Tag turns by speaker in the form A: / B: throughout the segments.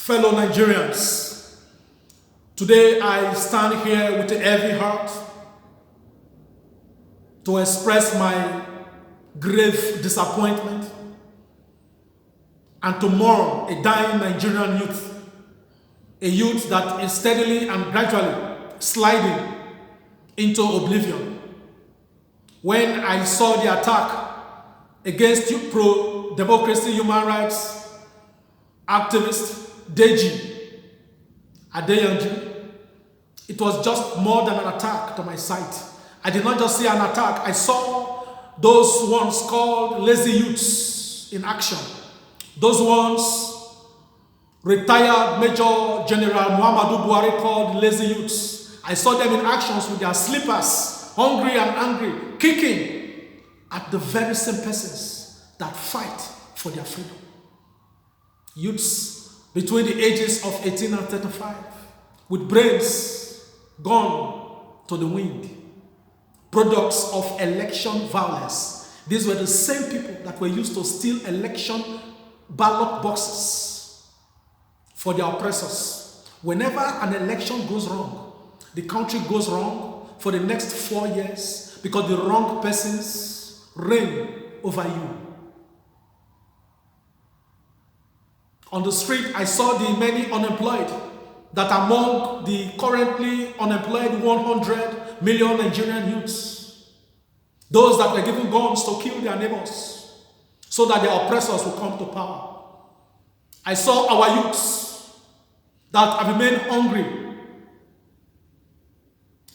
A: Fellow Nigerians, today I stand here with a heavy heart to express my grave disappointment and to mourn a dying Nigerian youth, a youth that is steadily and gradually sliding into oblivion. When I saw the attack against pro-democracy human rights activist ADEYANJU, it was just more than an attack to my sight. I did not just see an attack, I saw those ones called lazy youths in action. Those ones retired Major General Muhammadu Buhari called lazy youths. I saw them in actions with their slippers, hungry and angry, kicking at the very same persons that fight for their freedom. Youths between the ages of 18 and 35, with brains gone to the wind, products of election violence. These were the same people that were used to steal election ballot boxes for their oppressors. Whenever an election goes wrong, the country goes wrong for the next 4 years because the wrong persons reign over you. On the street, I saw the many unemployed, that among the currently unemployed 100 million Nigerian youths, those that were given guns to kill their neighbors so that their oppressors will come to power. I saw our youths that have remained hungry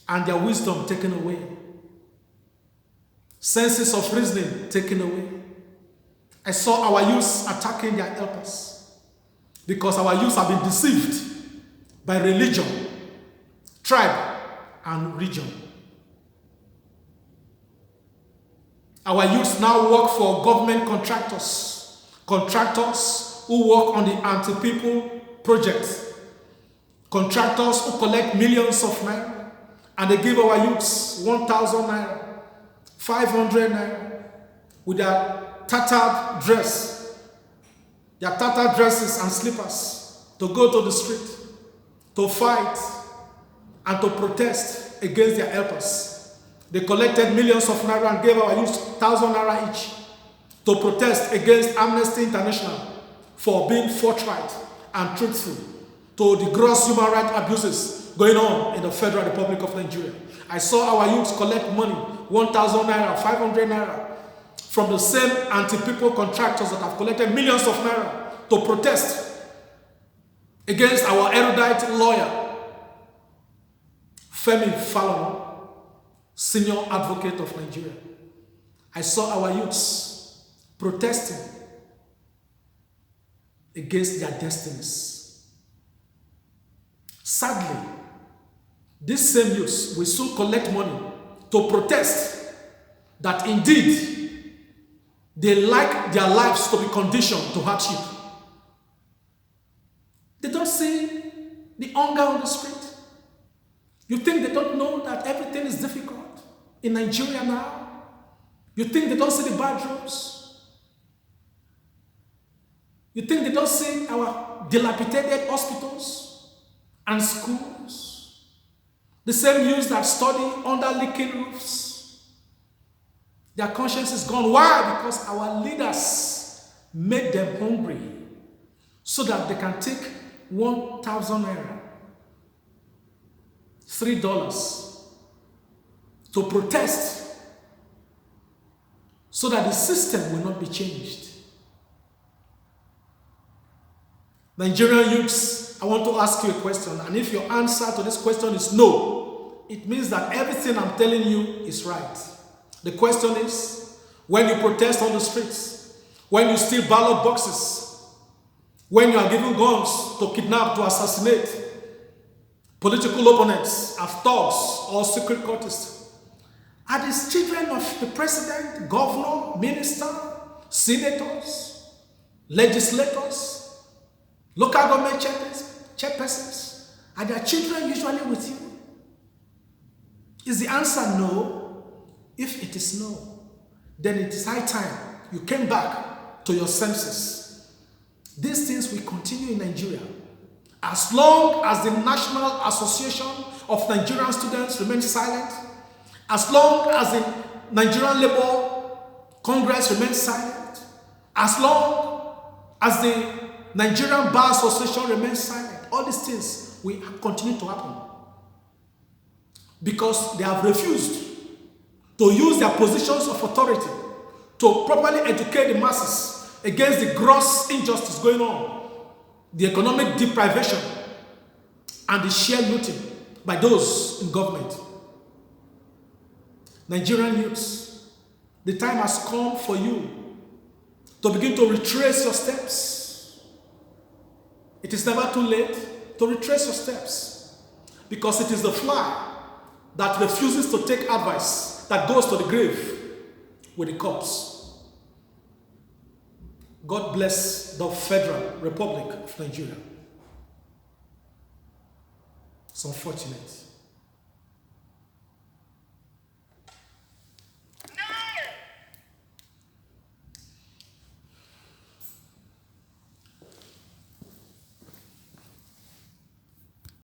A: and their wisdom taken away, senses of reasoning taken away. I saw our youths attacking their helpers, because our youths have been deceived by religion, tribe, and region. Our youths now work for government contractors who work on the anti-people project, contractors who collect millions of naira, and they give our youths 1,000 naira, 500 naira, with their tattered dress, their tattered dresses and slippers, to go to the street, to fight, and to protest against their helpers. They collected millions of naira and gave our youth 1,000 naira each to protest against Amnesty International for being forthright and truthful to the gross human rights abuses going on in the Federal Republic of Nigeria. I saw our youths collect money, 1,000 naira, 500 naira, from the same anti-people contractors that have collected millions of naira to protest against our erudite lawyer, Femi Falana, senior advocate of Nigeria. I saw our youths protesting against their destinies. Sadly, these same youths will soon collect money to protest that indeed they like their lives to be conditioned to hardship. They don't see the hunger on the street. You think they don't know that everything is difficult in Nigeria now? You think they don't see the bad roads? You think they don't see our dilapidated hospitals and schools? The same youths that study under leaking roofs. Their conscience is gone. Why? Because our leaders made them hungry so that they can take 1,000 naira, $3 to protest so that the system will not be changed. Nigerian youths, I want to ask you a question, and if your answer to this question is no, it means that everything I'm telling you is right. The question is, when you protest on the streets, when you steal ballot boxes, when you are given guns to kidnap, to assassinate political opponents as thugs or secret cultists, are these children of the president, governor, minister, senators, legislators, local government chairpersons, are their children usually with you? Is the answer no? If it is no, then it is high time you came back to your senses. These things will continue in Nigeria As long as the National Association of Nigerian Students remains silent, as long as the Nigerian Labour Congress remains silent, as long as the Nigerian Bar Association remains silent, all these things will continue to happen. Because they have refused to use their positions of authority to properly educate the masses against the gross injustice going on, the economic deprivation, and the sheer looting by those in government. Nigerian youths, the time has come for you to begin to retrace your steps. It is never too late to retrace your steps, because it is the fly that refuses to take advice that goes to the grave with the corpse. God bless the Federal Republic of Nigeria. It's unfortunate.